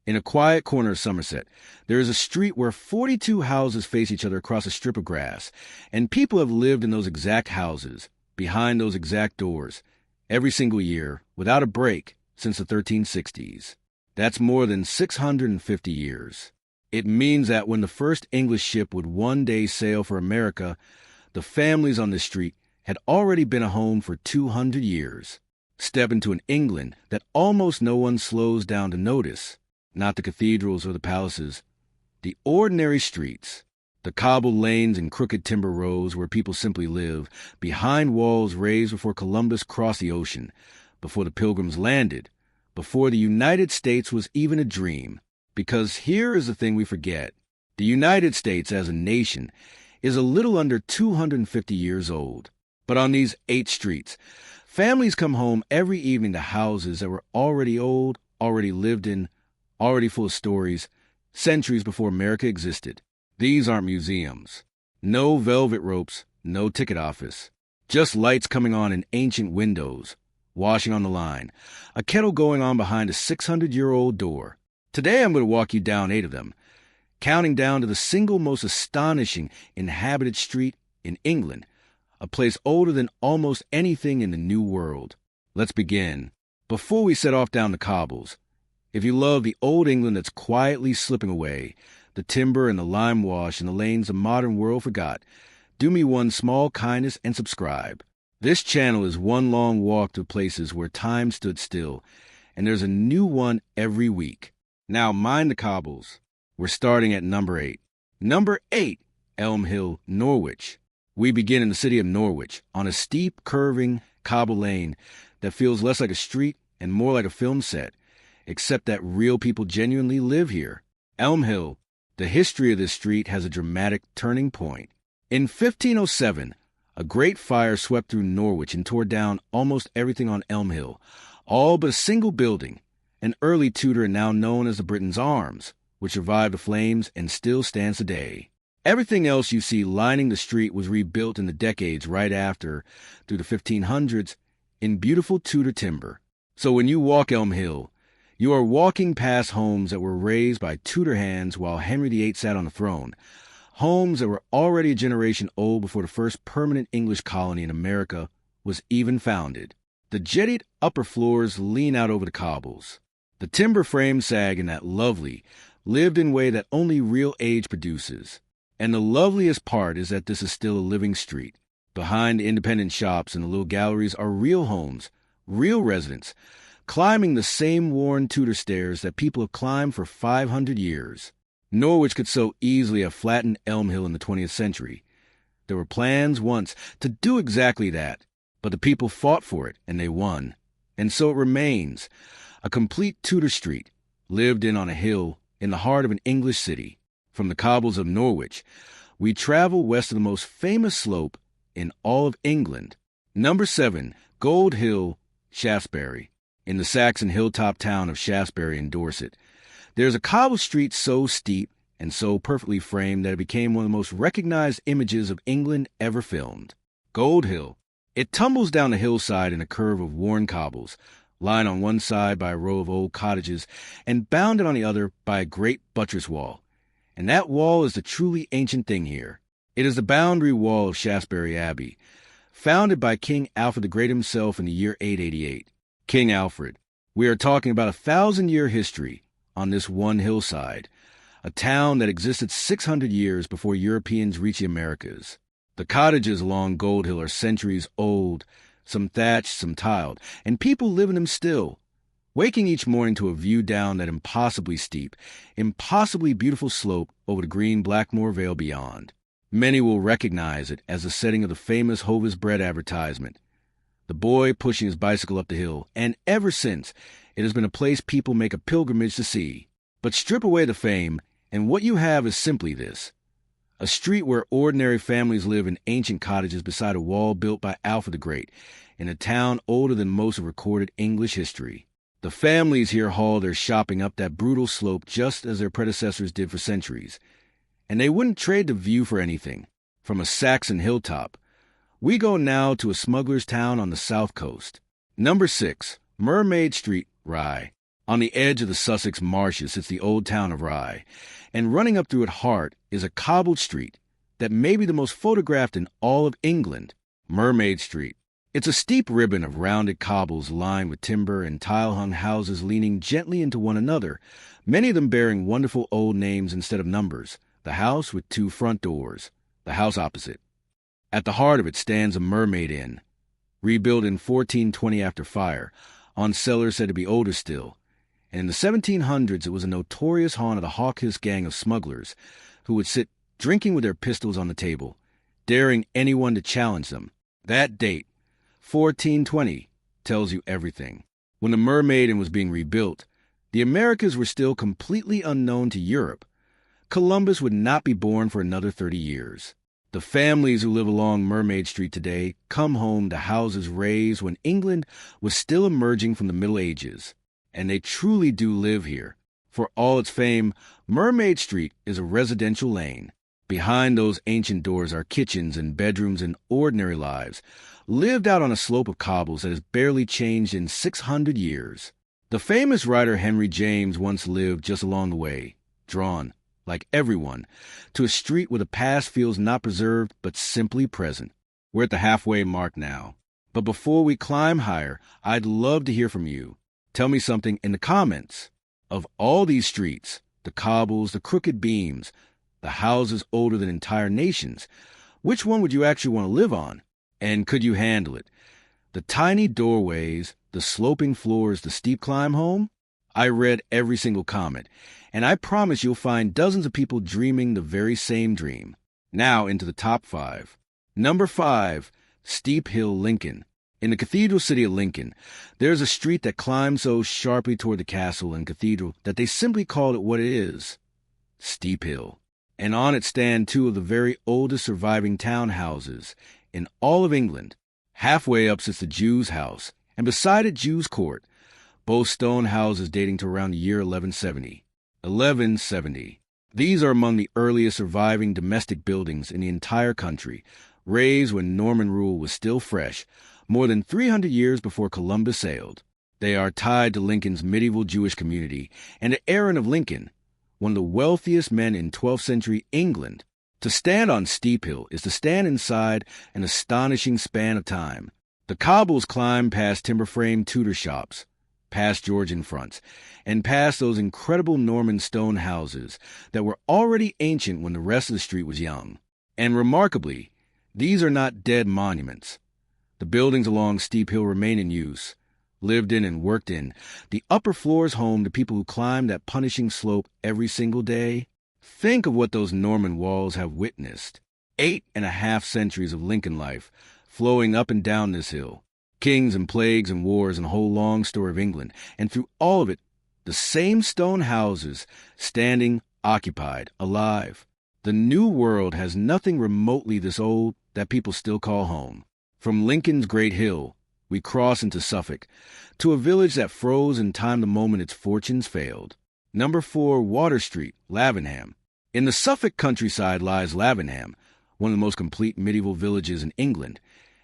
In a quiet corner of Somerset, there is a street where 42 houses face each other across a strip of grass, and people have lived in those exact houses, behind those exact doors, every single year, without a break, since the 1360s. That's more than 650 years. It means that when the first English ship would one day sail for America, the families on this street had already been a home for 200 years. Step into an England that almost no one slows down to notice. Not the cathedrals or the palaces, the ordinary streets, the cobbled lanes and crooked timber roads where people simply live, behind walls raised before Columbus crossed the ocean, before the Pilgrims landed, before the United States was even a dream. Because here is the thing we forget. The United States as a nation is a little under 250 years old. But on these 8 streets, families come home every evening to houses that were already old, already lived in, already full of stories, centuries before America existed. These aren't museums. No velvet ropes, no ticket office. Just lights coming on in ancient windows, washing on the line, a kettle going on behind a 600-year-old door. Today I'm going to walk you down 8 of them, counting down to the single most astonishing inhabited street in England, a place older than almost anything in the New World. Let's begin. Before we set off down the cobbles, if you love the old England that's quietly slipping away, the timber and the lime wash and the lanes the modern world forgot, do me one small kindness and subscribe. This channel is one long walk to places where time stood still, and there's a new one every week. Now mind the cobbles. We're starting at number 8. Number 8, Elm Hill, Norwich. We begin in the city of Norwich, on a steep, curving cobble lane that feels less like a street and more like a film set, except that real people genuinely live here. Elm Hill, the history of this street has a dramatic turning point. In 1507, a great fire swept through Norwich and tore down almost everything on Elm Hill, all but a single building, an early Tudor now known as the Britain's Arms, which survived the flames and still stands today. Everything else you see lining the street was rebuilt in the decades right after, through the 1500s, in beautiful Tudor timber. So when you walk Elm Hill, you are walking past homes that were raised by Tudor hands while Henry VIII sat on the throne, homes that were already a generation old before the first permanent English colony in America was even founded. The jettied upper floors lean out over the cobbles. The timber frames sag in that lovely, lived-in way that only real age produces. And the loveliest part is that this is still a living street. Behind the independent shops and the little galleries are real homes, real residents, climbing the same worn Tudor stairs that people have climbed for 500 years. Norwich could so easily have flattened Elm Hill in the 20th century. There were plans once to do exactly that, but the people fought for it, and they won. And so it remains, a complete Tudor street, lived in on a hill in the heart of an English city. From the cobbles of Norwich, we travel west of the most famous slope in all of England. Number 7, Gold Hill, Shaftesbury. In the Saxon hilltop town of Shaftesbury in Dorset, there's a cobble street so steep and so perfectly framed that it became one of the most recognized images of England ever filmed. Gold Hill. It tumbles down the hillside in a curve of worn cobbles, lined on one side by a row of old cottages and bounded on the other by a great buttress wall. And that wall is the truly ancient thing here. It is the boundary wall of Shaftesbury Abbey, founded by King Alfred the Great himself in the year 888. King Alfred. We are talking about 1,000-year history on this one hillside, a town that existed 600 years before Europeans reached the Americas. The cottages along Gold Hill are centuries old, some thatched, some tiled, and people live in them still, waking each morning to a view down that impossibly steep, impossibly beautiful slope over the green Blackmore Vale beyond. Many will recognize it as the setting of the famous Hovis bread advertisement, the boy pushing his bicycle up the hill, and ever since, it has been a place people make a pilgrimage to see. But strip away the fame, and what you have is simply this: a street where ordinary families live in ancient cottages beside a wall built by Alfred the Great, in a town older than most of recorded English history. The families here haul their shopping up that brutal slope just as their predecessors did for centuries, and they wouldn't trade the view for anything. From a Saxon hilltop, we go now to a smuggler's town on the south coast. Number 6, Mermaid Street, Rye. On the edge of the Sussex marshes sits the old town of Rye, and running up through its heart is a cobbled street that may be the most photographed in all of England, Mermaid Street. It's a steep ribbon of rounded cobbles lined with timber and tile-hung houses leaning gently into one another, many of them bearing wonderful old names instead of numbers. The house with 2 front doors, the house opposite. At the heart of it stands a Mermaid Inn, rebuilt in 1420 after fire, on cellars said to be older still. And in the 1700s, it was a notorious haunt of the Hawkish gang of smugglers who would sit drinking with their pistols on the table, daring anyone to challenge them. That date, 1420, tells you everything. When the Mermaid Inn was being rebuilt, the Americas were still completely unknown to Europe. Columbus would not be born for another 30 years. The families who live along Mermaid Street today come home to houses raised when England was still emerging from the Middle Ages. And they truly do live here. For all its fame, Mermaid Street is a residential lane. Behind those ancient doors are kitchens and bedrooms and ordinary lives, lived out on a slope of cobbles that has barely changed in 600 years. The famous writer Henry James once lived just along the way, drawn, like everyone, to a street where the past feels not preserved but simply present. We're at the halfway mark now. But before we climb higher, I'd love to hear from you. Tell me something in the comments. Of all these streets, the cobbles, the crooked beams, the houses older than entire nations, which one would you actually want to live on? And could you handle it? The tiny doorways, the sloping floors, the steep climb home? I read every single comment, and I promise you'll find dozens of people dreaming the very same dream. Now into the top 5. Number 5, Steep Hill, Lincoln. In the cathedral city of Lincoln, there's a street that climbs so sharply toward the castle and cathedral that they simply call it what it is, Steep Hill. And on it stand 2 of the very oldest surviving townhouses in all of England. Halfway up sits the Jew's house, and beside it Jew's court, both stone houses dating to around the year 1170. 1170. These are among the earliest surviving domestic buildings in the entire country, raised when Norman rule was still fresh, more than 300 years before Columbus sailed. They are tied to Lincoln's medieval Jewish community and to Aaron of Lincoln, one of the wealthiest men in 12th century England. To stand on Steep Hill is to stand inside an astonishing span of time. The cobbles climb past timber-framed Tudor shops, past Georgian fronts, and past those incredible Norman stone houses that were already ancient when the rest of the street was young. And remarkably, these are not dead monuments. The buildings along Steep Hill remain in use, lived in and worked in. The upper floors home to people who climb that punishing slope every single day. Think of what those Norman walls have witnessed. 8.5 centuries of Lincoln life flowing up and down this hill. Kings and plagues and wars and a whole long story of England. And through all of it, the same stone houses standing, occupied, alive. The New World has nothing remotely this old that people still call home. From Lincoln's great hill, we cross into Suffolk, to a village that froze in time the moment its fortunes failed. Number 4, Water Street, Lavenham. In the Suffolk countryside lies Lavenham, one of the most complete medieval villages in England,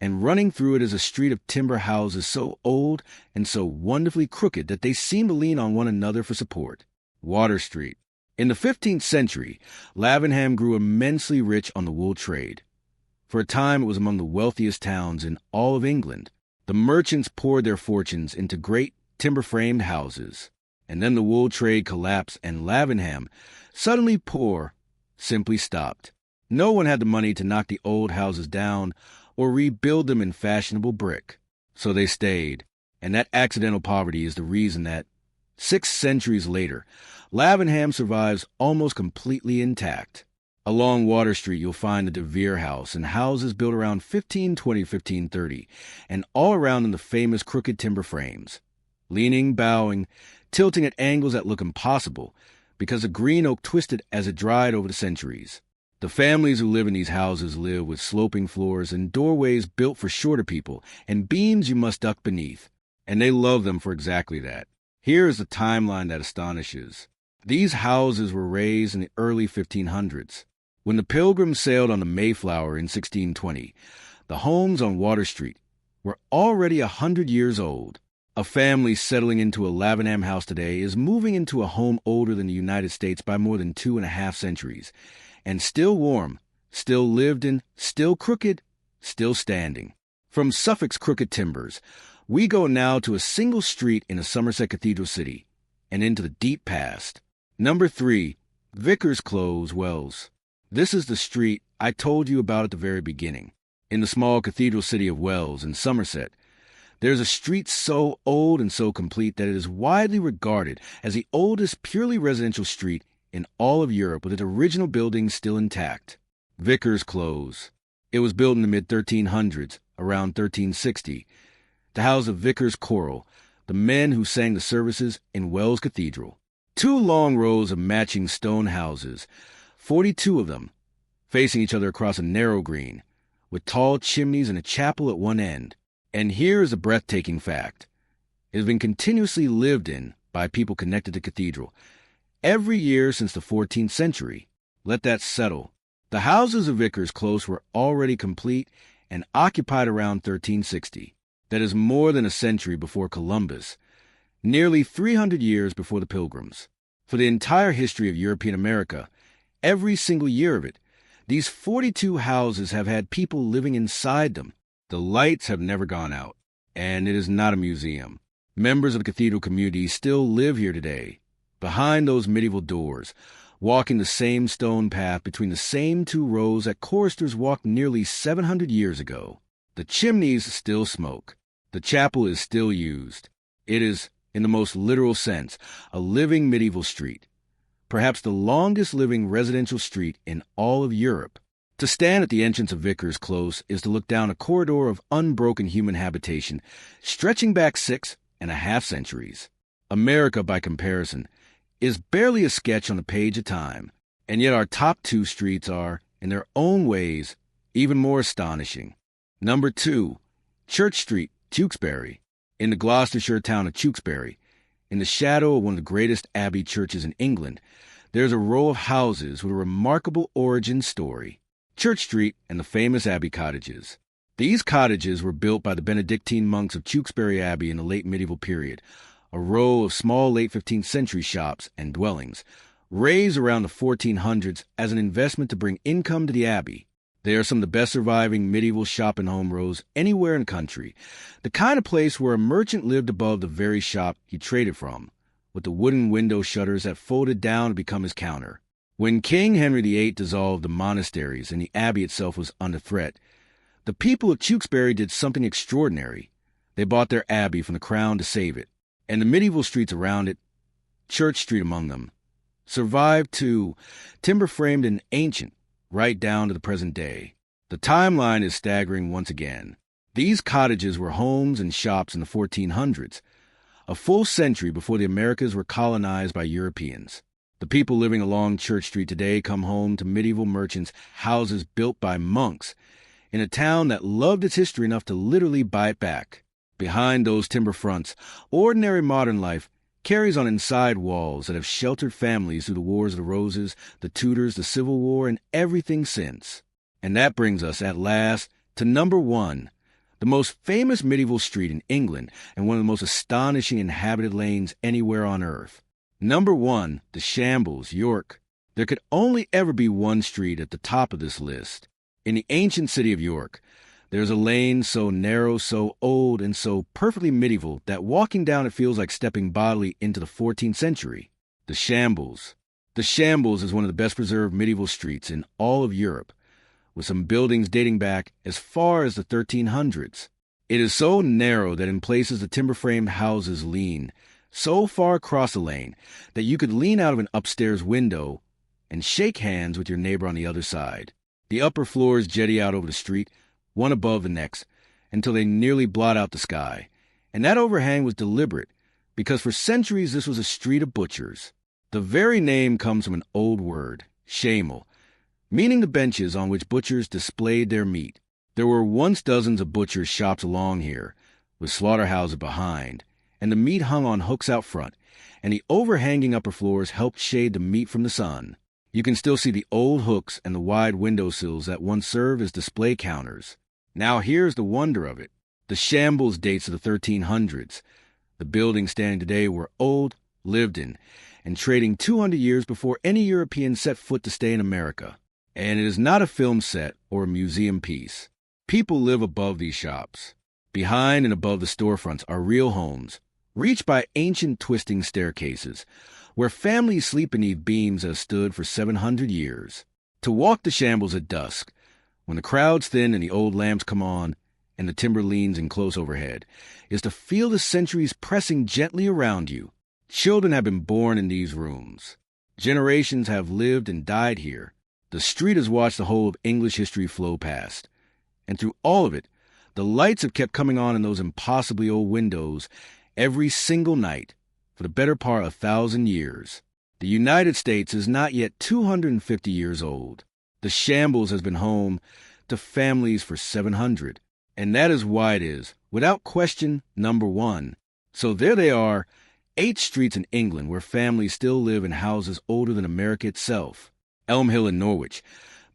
and running through it is a street of timber houses so old and so wonderfully crooked that they seem to lean on one another for support. Water Street. In the 15th century, Lavenham grew immensely rich on the wool trade. For a time, it was among the wealthiest towns in all of England. The merchants poured their fortunes into great timber-framed houses. And then the wool trade collapsed, and Lavenham, suddenly poor, simply stopped. No one had the money to knock the old houses down or rebuild them in fashionable brick. So they stayed, and that accidental poverty is the reason that, 6 centuries later, Lavenham survives almost completely intact. Along Water Street, you'll find the De Vere House and houses built around 1520-1530, and all around them the famous crooked timber frames. Leaning, bowing, tilting at angles that look impossible, because the green oak twisted as it dried over the centuries. The families who live in these houses live with sloping floors and doorways built for shorter people, and beams you must duck beneath. And they love them for exactly that. Here is the timeline that astonishes. These houses were raised in the early 1500s. When the Pilgrims sailed on the Mayflower in 1620, the homes on Water Street were already 100 years old. A family settling into a Lavenham house today is moving into a home older than the United States by more than 2.5 centuries, and still warm, still lived in, still crooked, still standing. From Suffolk's crooked timbers, we go now to a single street in a Somerset cathedral city, and into the deep past. Number 3, Vicars Close, Wells. This is the street I told you about at the very beginning. In the small cathedral city of Wells in Somerset, there's a street so old and so complete that it is widely regarded as the oldest purely residential street in all of Europe, with its original buildings still intact. Vicars Close. It was built in the mid-1300s, around 1360, to house the Vicars Choral, the men who sang the services in Wells Cathedral. 2 long rows of matching stone houses, 42 of them, facing each other across a narrow green, with tall chimneys and a chapel at one end. And here is a breathtaking fact. It has been continuously lived in by people connected to cathedral every year since the 14th century. Let that settle. The houses of Vicars Close were already complete and occupied around 1360. That is more than a century before Columbus, nearly 300 years before the Pilgrims. For the entire history of European America, every single year of it, these 42 houses have had people living inside them. The lights have never gone out, and it is not a museum. Members of the cathedral community still live here today, behind those medieval doors, walking the same stone path between the same 2 rows that choristers walked nearly 700 years ago. The chimneys still smoke. The chapel is still used. It is, in the most literal sense, a living medieval street, perhaps the longest living residential street in all of Europe. To stand at the entrance of Vicars Close is to look down a corridor of unbroken human habitation, stretching back 6.5 centuries. America, by comparison, is barely a sketch on a page at a time, and yet our top 2 streets are, in their own ways, even more astonishing. Number 2, Church Street, Tewkesbury. In the Gloucestershire town of Tewkesbury, in the shadow of one of the greatest abbey churches in England, there's a row of houses with a remarkable origin story. Church Street and the famous Abbey cottages. These cottages were built by the Benedictine monks of Tewkesbury Abbey in the late medieval period, a row of small late 15th century shops and dwellings, raised around the 1400s as an investment to bring income to the abbey. They are some of the best surviving medieval shop and home rows anywhere in the country, the kind of place where a merchant lived above the very shop he traded from, with the wooden window shutters that folded down to become his counter. When King Henry VIII dissolved the monasteries and the abbey itself was under threat, the people of Tewkesbury did something extraordinary. They bought their abbey from the crown to save it, and the medieval streets around it, Church Street among them, survived too, timber-framed and ancient, right down to the present day. The timeline is staggering once again. These cottages were homes and shops in the 1400s, a full century before the Americas were colonized by Europeans. The people living along Church Street today come home to medieval merchants' houses built by monks in a town that loved its history enough to literally buy it back. Behind those timber fronts, ordinary modern life carries on inside walls that have sheltered families through the Wars of the Roses, the Tudors, the Civil War, and everything since. And that brings us, at last, to number 1, the most famous medieval street in England and one of the most astonishing inhabited lanes anywhere on earth. Number 1, the Shambles, York. There could only ever be one street at the top of this list. In the ancient city of York, there's a lane so narrow, so old, and so perfectly medieval that walking down it feels like stepping bodily into the 14th century. The Shambles. The Shambles is one of the best preserved medieval streets in all of Europe, with some buildings dating back as far as the 1300s. It is so narrow that in places the timber-framed houses lean so far across the lane that you could lean out of an upstairs window and shake hands with your neighbor on the other side. The upper floors jetty out over the street, one above the next, until they nearly blot out the sky. And that overhang was deliberate, because for centuries this was a street of butchers. The very name comes from an old word, shamel, meaning the benches on which butchers displayed their meat. There were once dozens of butchers' shops along here, with slaughterhouses behind, and the meat hung on hooks out front, and the overhanging upper floors helped shade the meat from the sun. You can still see the old hooks and the wide windowsills that once served as display counters. Now here's the wonder of it. The Shambles dates to the 1300s, The buildings standing today were old, lived in, and trading 200 years before any European set foot to stay in America. And it is not a film set or a museum piece. People live above these shops. Behind and above the storefronts are real homes, reached by ancient twisting staircases, where families sleep beneath beams that have stood for 700 years. To walk the Shambles at dusk, when the crowds thin and the old lamps come on, and the timber leans in close overhead, is to feel the centuries pressing gently around you. Children have been born in these rooms. Generations have lived and died here. The street has watched the whole of English history flow past. And through all of it, the lights have kept coming on in those impossibly old windows every single night for the better part of 1,000 years. The United States is not yet 250 years old. The Shambles has been home to families for 700. And that is why it is, without question, number one. So there they are, 8 streets in England where families still live in houses older than America itself. Elm Hill in Norwich,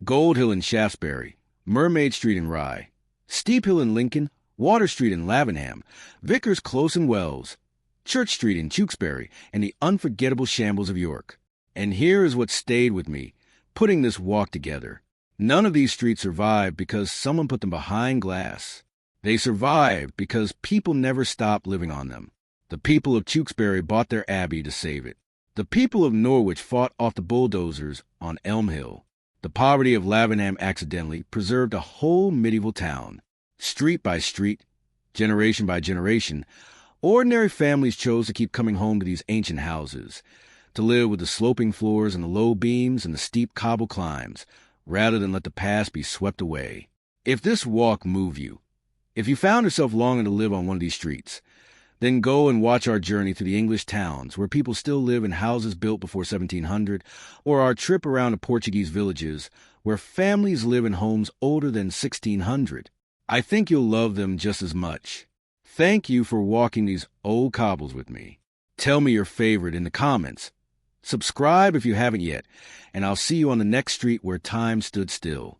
Gold Hill in Shaftesbury, Mermaid Street in Rye, Steep Hill in Lincoln, Water Street in Lavenham, Vicars Close in Wells, Church Street in Tewkesbury, and the unforgettable Shambles of York. And here is what stayed with me, putting this walk together. None of these streets survived because someone put them behind glass. They survived because people never stopped living on them. The people of Tewkesbury bought their abbey to save it. The people of Norwich fought off the bulldozers on Elm Hill. The poverty of Lavenham accidentally preserved a whole medieval town. Street by street, generation by generation, ordinary families chose to keep coming home to these ancient houses, to live with the sloping floors and the low beams and the steep cobble climbs, rather than let the past be swept away. If this walk moved you, if you found yourself longing to live on one of these streets, then go and watch our journey through the English towns where people still live in houses built before 1700, or our trip around the Portuguese villages where families live in homes older than 1600. I think you'll love them just as much. Thank you for walking these old cobbles with me. Tell me your favorite in the comments. Subscribe if you haven't yet, and I'll see you on the next street where time stood still.